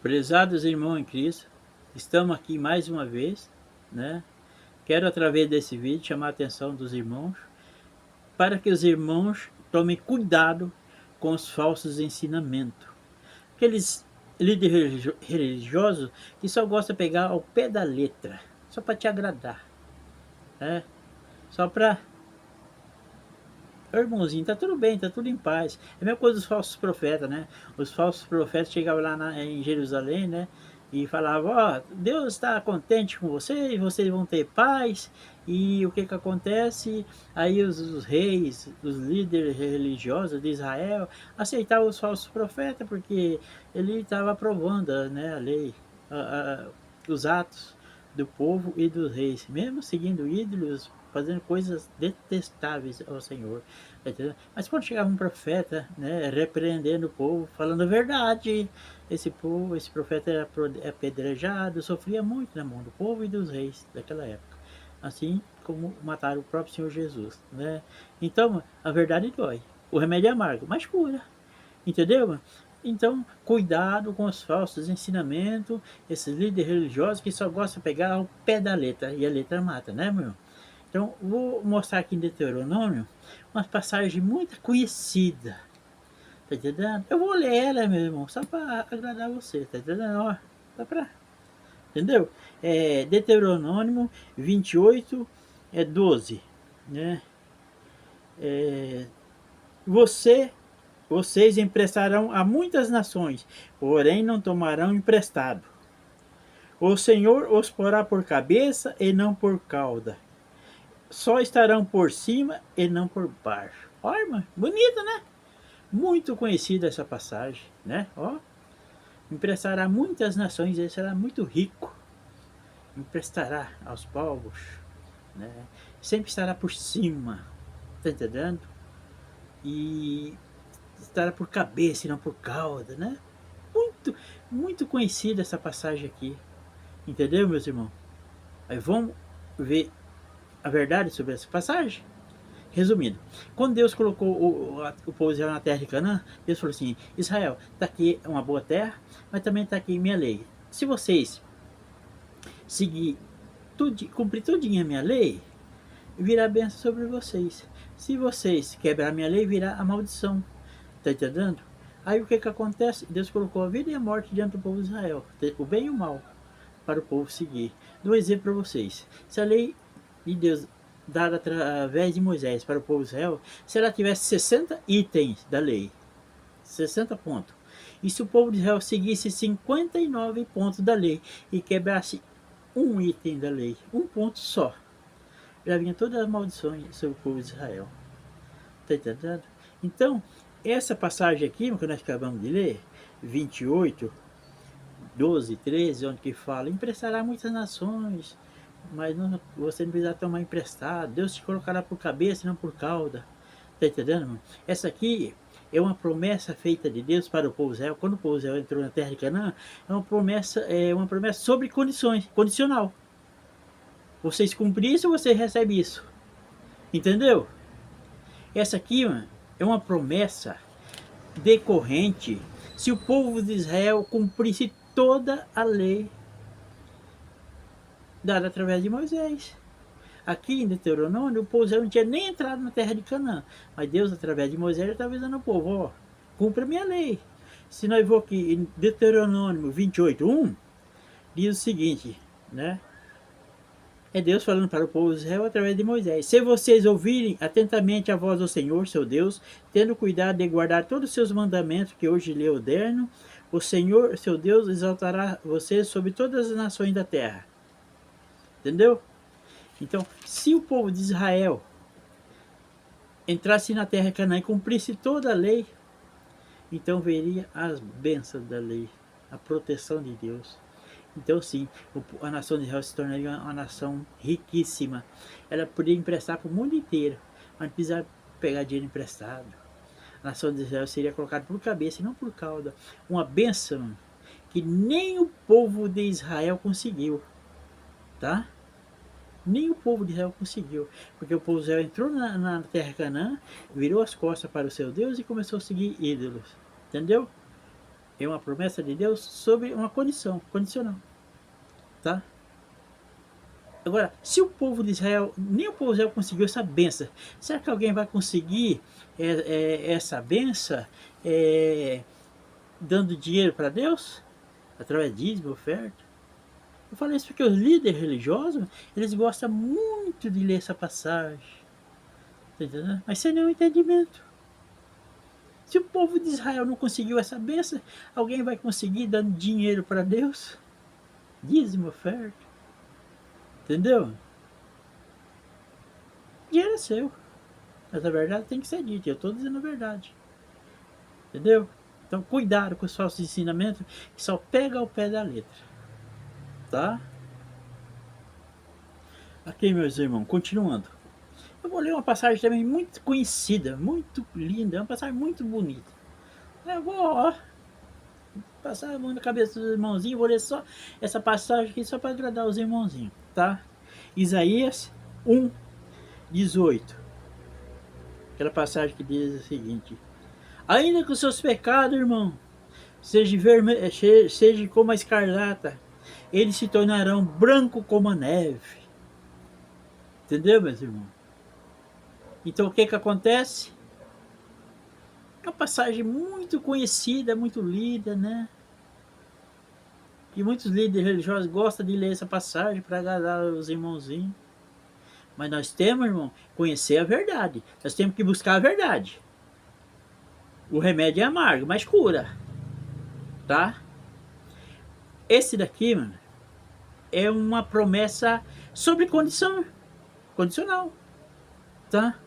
Prezados irmãos em Cristo, estamos aqui mais uma vez, né? Quero através desse vídeo chamar a atenção dos irmãos para que os irmãos tomem cuidado com os falsos ensinamentos. Aqueles líderes religiosos que só gostam de pegar ao pé da letra, só para te agradar, né? Só para... Irmãozinho, tá tudo bem, tá tudo em paz. É a mesma coisa dos falsos profetas, né? Os falsos profetas chegavam lá em Jerusalém, né? E falavam, ó, Deus está contente com vocês, vocês vão ter paz. E o que que acontece? Aí os reis, os líderes religiosos de Israel aceitavam os falsos profetas porque ele estava aprovando, né, a lei, os atos do povo e dos reis, mesmo seguindo ídolos, fazendo coisas detestáveis ao Senhor. Entendeu? Mas quando chegava um profeta, né, repreendendo o povo, falando a verdade, esse povo, esse profeta era apedrejado, sofria muito na mão do povo e dos reis daquela época. Assim como mataram o próprio Senhor Jesus, né? Então, a verdade dói. O remédio é amargo, mas cura. Entendeu? Então, cuidado com os falsos ensinamentos, esses líderes religiosos que só gostam de pegar o pé da letra, e a letra mata, né, meu? Então, vou mostrar aqui em Deuteronômio uma passagem muito conhecida, tá entendendo? Eu vou ler ela, meu irmão, só para agradar você, tá entendendo? Ó, só pra, entendeu? Deuteronômio 28, 12, né? É, você Vocês emprestarão a muitas nações, porém não tomarão emprestado. O Senhor os porá por cabeça e não por cauda. Só estarão por cima e não por baixo. Olha, irmã, bonita, né? Muito conhecida essa passagem, né? Ó, emprestará muitas nações, ele será muito rico. Emprestará aos povos, né? Sempre estará por cima, tá entendendo? E estará por cabeça e não por cauda, né? Muito, muito conhecida essa passagem aqui. Entendeu, meus irmãos? Aí vamos ver a verdade sobre essa passagem? Resumindo, quando Deus colocou o povo de Israel na terra de Canaã, Deus falou assim, Israel, está aqui uma boa terra, mas também está aqui minha lei. Se vocês seguir tudo, cumprir tudinho a minha lei, virá bênção sobre vocês. Se vocês quebrar a minha lei, virá a maldição. Está entendendo? Aí o que que acontece? Deus colocou a vida e a morte diante do povo de Israel, o bem e o mal, para o povo seguir. Dou um exemplo para vocês. Se a lei de Deus dada através de Moisés para o povo de Israel, se ela tivesse 60 itens da lei, 60 pontos, e se o povo de Israel seguisse 59 pontos da lei e quebrasse um item da lei, um ponto só, já vinha todas as maldições sobre o povo de Israel. Está entendendo? Então, essa passagem aqui, que nós acabamos de ler, 28, 12, 13, onde que fala, emprestará muitas nações, mas não, você não precisa tomar emprestado, Deus te colocará por cabeça e não por cauda. Está entendendo, irmão? Essa aqui é uma promessa feita de Deus para o povo Israel. Quando o povo Israel entrou na terra de Canaã, é uma promessa sobre condições, condicional. Vocês cumprem isso, você recebe isso. Entendeu? Essa aqui, mano, é uma promessa decorrente se o povo de Israel cumprisse toda a lei dada através de Moisés. Aqui em Deuteronômio, o povo não tinha nem entrado na terra de Canaã, mas Deus, através de Moisés, estava avisando ao povo, ó, cumpra a minha lei. Se nós for aqui em Deuteronômio 28, 1, diz o seguinte, né? É Deus falando para o povo de Israel através de Moisés. Se vocês ouvirem atentamente a voz do Senhor, seu Deus, tendo cuidado de guardar todos os seus mandamentos que hoje lhe ordeno, o Senhor, seu Deus, exaltará vocês sobre todas as nações da terra. Entendeu? Então, se o povo de Israel entrasse na terra de Canaã e cumprisse toda a lei, então veria as bênçãos da lei, a proteção de Deus. Então sim, a nação de Israel se tornaria uma nação riquíssima. Ela poderia emprestar para o mundo inteiro, mas não precisava pegar dinheiro emprestado. A nação de Israel seria colocada por cabeça e não por cauda. Uma bênção que nem o povo de Israel conseguiu, tá? Nem o povo de Israel conseguiu, porque o povo de Israel entrou na terra Canaã, virou as costas para o seu Deus e começou a seguir ídolos, entendeu? É uma promessa de Deus sobre uma condição, condicional, tá? Agora, se o povo de Israel, nem o povo de Israel conseguiu essa benção, será que alguém vai conseguir essa benção dando dinheiro para Deus? Através de dízimo, oferta? Eu falei isso porque os líderes religiosos, eles gostam muito de ler essa passagem, tá entendendo? Mas sem nenhum entendimento. Se o povo de Israel não conseguiu essa benção, alguém vai conseguir dando dinheiro para Deus? Dízimo, oferta, entendeu? Dinheiro é seu, mas a verdade tem que ser dita, eu estou dizendo a verdade, entendeu? Então cuidado com os falsos ensinamentos que só pega ao pé da letra, tá? Aqui, meus irmãos, continuando. Eu vou ler uma passagem também muito conhecida, muito linda, é uma passagem muito bonita. Eu vou, ó, passar a mão na cabeça dos irmãozinhos, vou ler só essa passagem aqui só para agradar os irmãozinhos, tá? Isaías 1:18. Aquela passagem que diz o seguinte: ainda que os seus pecados, irmão, seja como a escarlata, eles se tornarão branco como a neve. Entendeu, meus irmãos? Então o que que acontece? É uma passagem muito conhecida, muito lida, né? E muitos líderes religiosos gostam de ler essa passagem para agradar os irmãozinhos. Mas nós temos, irmão, conhecer a verdade. Nós temos que buscar a verdade. O remédio é amargo, mas cura. Tá? Esse daqui, mano, é uma promessa sobre condição. Condicional. Tá?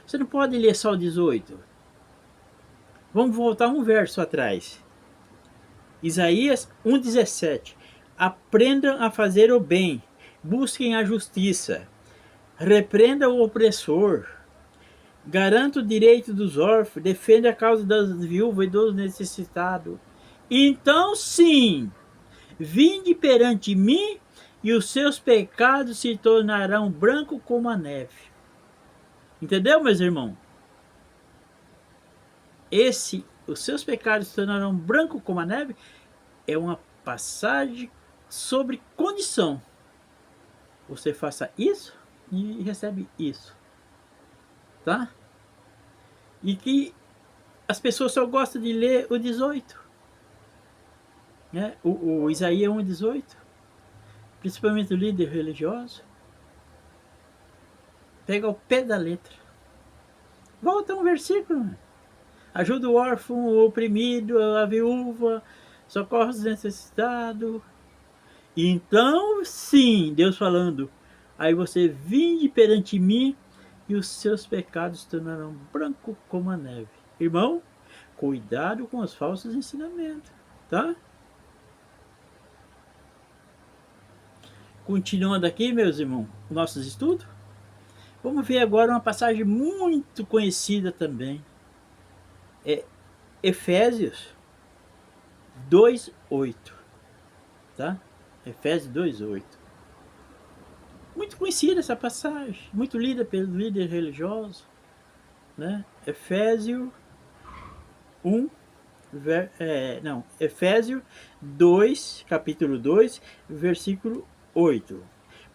Você não pode ler só o 18. Vamos voltar um verso atrás. Isaías 1:17. Aprendam a fazer o bem. Busquem a justiça. Repreenda o opressor. Garanta o direito dos órfãos. Defenda a causa das viúvas e dos necessitados. Então sim, vinde perante mim e os seus pecados se tornarão branco como a neve. Entendeu, meus irmãos? Os seus pecados se tornarão branco como a neve, é uma passagem sobre condição. Você faça isso e recebe isso. Tá? E que as pessoas só gostam de ler o 18. Né? O Isaías 1:18. Principalmente o líder religioso. Pega o pé da letra. Volta um versículo. Ajuda o órfão, o oprimido, a viúva. Socorre os necessitados. Então, sim, Deus falando. Aí você vinde perante mim e os seus pecados se tornarão branco como a neve. Irmão, cuidado com os falsos ensinamentos, tá? Continuando aqui, meus irmãos, nossos estudos. Vamos ver agora uma passagem muito conhecida também. É Efésios 2:8, tá? Efésios 2:8. Muito conhecida essa passagem, muito lida pelos líderes religiosos, né? Efésios 1, Efésios 2, capítulo 2, versículo 8.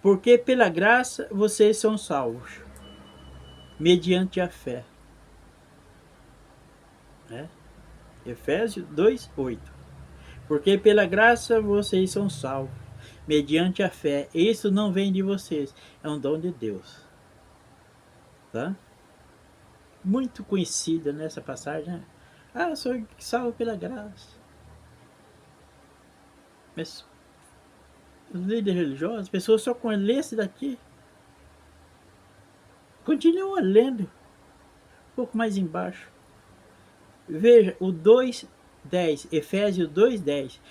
Porque pela graça vocês são salvos, mediante a fé. Né? Efésios 2:8. Porque pela graça vocês são salvos, mediante a fé. Isso não vem de vocês, é um dom de Deus. Tá? Muito conhecida nessa passagem, né? Ah, eu sou salvo pela graça. Mas os líderes religiosos, as pessoas só com ler esse daqui, continuam lendo. Um pouco mais embaixo. Veja o 2:10, Efésios 2:10.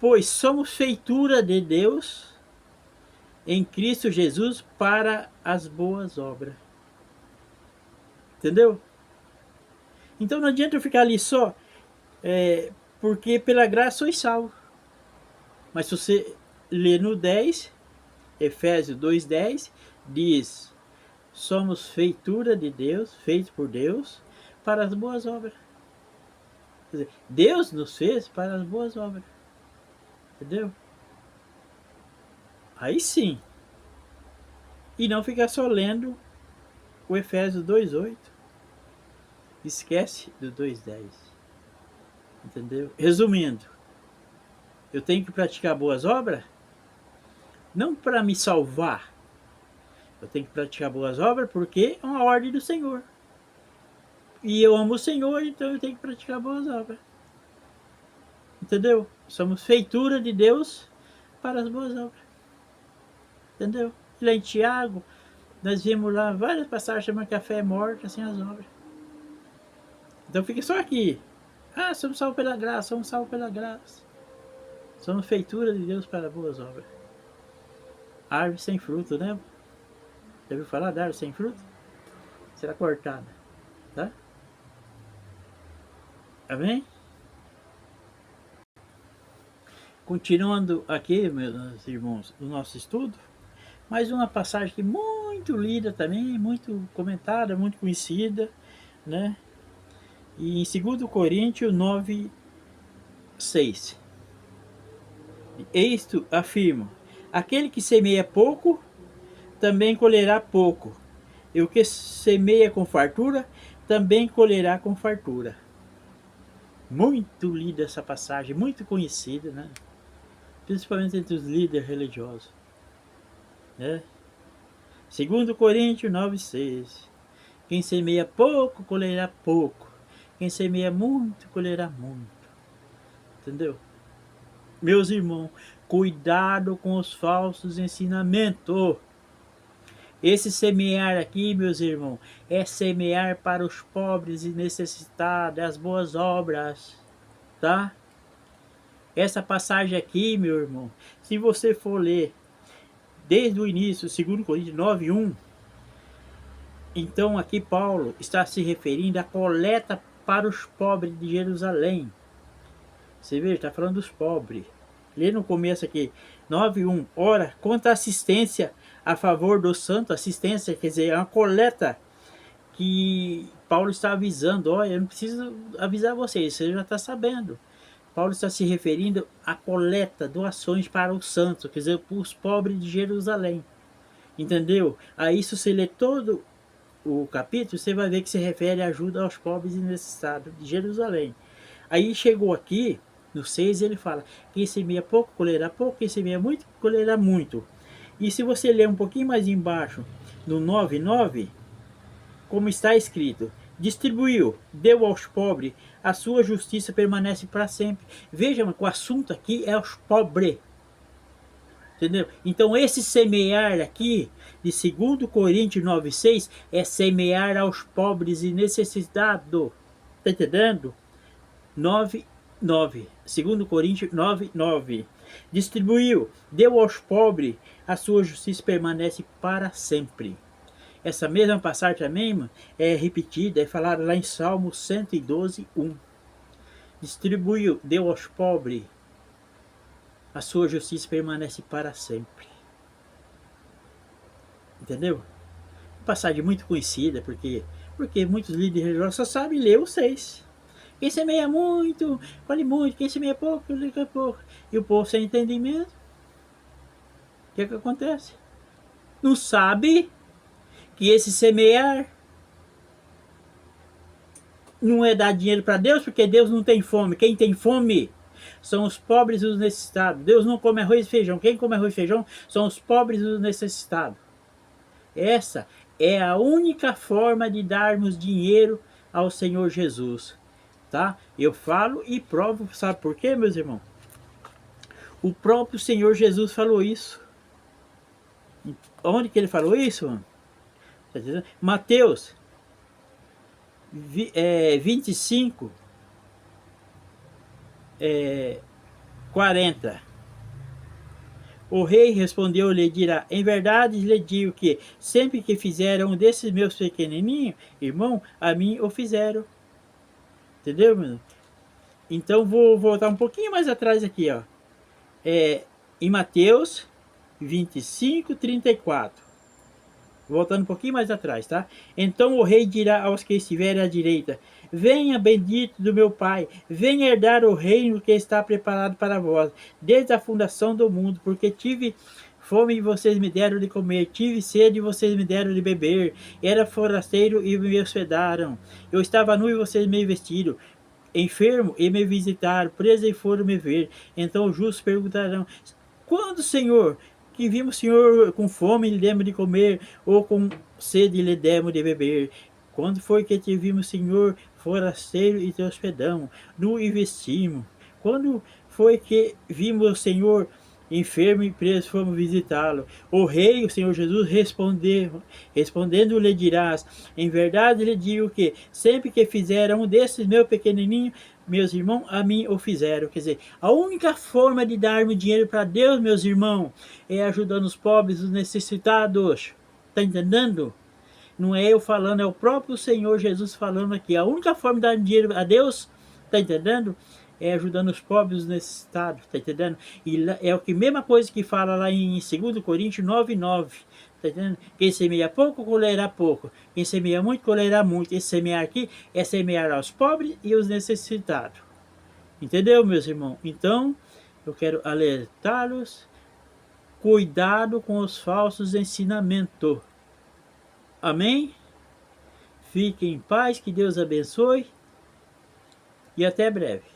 Pois somos feitura de Deus em Cristo Jesus para as boas obras. Entendeu? Então não adianta eu ficar ali só, porque pela graça sois salvo. Mas se você ler no 10, Efésios 2:10, diz: somos feitura de Deus, feitos por Deus, para as boas obras. Quer dizer, Deus nos fez para as boas obras. Entendeu? Aí sim. E não ficar só lendo o Efésios 2:8. Esquece do 2:10. Entendeu? Resumindo, eu tenho que praticar boas obras não para me salvar. Eu tenho que praticar boas obras porque é uma ordem do Senhor. E eu amo o Senhor, então eu tenho que praticar boas obras. Entendeu? Somos feitura de Deus para as boas obras. Entendeu? Lá em Tiago, nós vimos lá várias passagens chamando que a fé é morta sem as obras. Então fica só aqui. Ah, somos salvos pela graça, somos salvos pela graça. Somos feitura de Deus para boas obras. Árvore sem fruto, né? Já ouviu falar da árvore sem fruto? Será cortada, tá? Amém? Continuando aqui, meus irmãos, o nosso estudo, mais uma passagem que muito lida também, muito comentada, muito conhecida, né? E em 2 Coríntios 9:6. Isto afirmo: aquele que semeia pouco, também colherá pouco. E o que semeia com fartura, também colherá com fartura. Muito lida essa passagem, muito conhecida, né? Principalmente entre os líderes religiosos, né? 2 Coríntios 9:6. Quem semeia pouco, colherá pouco. Quem semeia muito, colherá muito. Entendeu? Meus irmãos, cuidado com os falsos ensinamentos. Esse semear aqui, meus irmãos, é semear para os pobres e necessitados, as boas obras, tá? Essa passagem aqui, meu irmão, se você for ler desde o início, 2 Coríntios 9:1, então aqui Paulo está se referindo à coleta para os pobres de Jerusalém. Você vê, está falando dos pobres. Lê no começo aqui, 9:1. Ora, quanto à assistência a favor do santo, assistência, quer dizer, é uma coleta que Paulo está avisando. Olha, eu não preciso avisar vocês, você já está sabendo. Paulo está se referindo à coleta, doações para os santos, quer dizer, para os pobres de Jerusalém. Entendeu? Aí, se você ler todo o capítulo, você vai ver que se refere à ajuda aos pobres e necessitados de Jerusalém. Aí chegou aqui, no 6, ele fala: quem semeia pouco, colherá pouco, quem semeia muito, colherá muito. E se você ler um pouquinho mais embaixo, no 9:9, como está escrito: distribuiu, deu aos pobres, a sua justiça permanece para sempre. Veja, que o assunto aqui é os pobres. Entendeu? Então esse semear aqui, de 2 Coríntios 9:6, é semear aos pobres e necessitados. Está entendendo? 9:9. 2 Coríntios 9:9. Distribuiu, deu aos pobres, a sua justiça permanece para sempre. Essa mesma passagem também é repetida, é falada lá em Salmo 112:1. Distribuiu, deu aos pobres, a sua justiça permanece para sempre. Entendeu? Passagem muito conhecida, porque muitos líderes religiosos só sabem ler o 6. Quem semeia muito, colhe muito. Quem semeia pouco, colhe pouco. E o povo sem entendimento, o que é que acontece? Não sabe que esse semear não é dar dinheiro para Deus, porque Deus não tem fome. Quem tem fome são os pobres e os necessitados. Deus não come arroz e feijão. Quem come arroz e feijão são os pobres e os necessitados. Essa é a única forma de darmos dinheiro ao Senhor Jesus. Tá? Eu falo e provo, sabe por quê, meus irmãos? O próprio Senhor Jesus falou isso. Onde que ele falou isso, mano? Mateus 25, 40. O rei respondeu-lhe e dirá: em verdade lhe digo que sempre que fizeram um desses meus pequenininhos, irmão, a mim o fizeram. Entendeu, mano? Então vou voltar um pouquinho mais atrás aqui, ó. Em Mateus 25:34. Voltando um pouquinho mais atrás, tá? Então o rei dirá aos que estiverem à direita: venha, bendito do meu Pai, venha herdar o reino que está preparado para vós, desde a fundação do mundo, porque tive fome e vocês me deram de comer, tive sede e vocês me deram de beber, era forasteiro e me hospedaram, eu estava nu e vocês me vestiram, enfermo e me visitaram, preso e foram me ver. Então os justos perguntarão: quando, Senhor, que vimos o Senhor com fome e lhe demos de comer, ou com sede e lhe demos de beber? Quando foi que te vimos, Senhor, forasteiro e te hospedamos, nu e vestimos? Quando foi que vimos o Senhor enfermo e preso, fomos visitá-lo? O rei, o Senhor Jesus, respondendo lhe dirás: em verdade lhe digo que sempre que fizeram um desses meus pequenininhos, meus irmãos, a mim o fizeram. Quer dizer, a única forma de darmos dinheiro para Deus, meus irmãos, é ajudando os pobres, os necessitados. Está entendendo? Não é eu falando, é o próprio Senhor Jesus falando aqui. A única forma de dar dinheiro a Deus, está entendendo? É ajudando os pobres, os necessitados, está entendendo? E é o que mesma coisa que fala lá em 2 Coríntios 9:9. Tá entendendo? Quem semeia pouco, colherá pouco. Quem semeia muito, colherá muito. Esse semear aqui é semear aos pobres e aos necessitados. Entendeu, meus irmãos? Então, eu quero alertá-los. Cuidado com os falsos ensinamentos. Amém? Fiquem em paz, que Deus abençoe e até breve.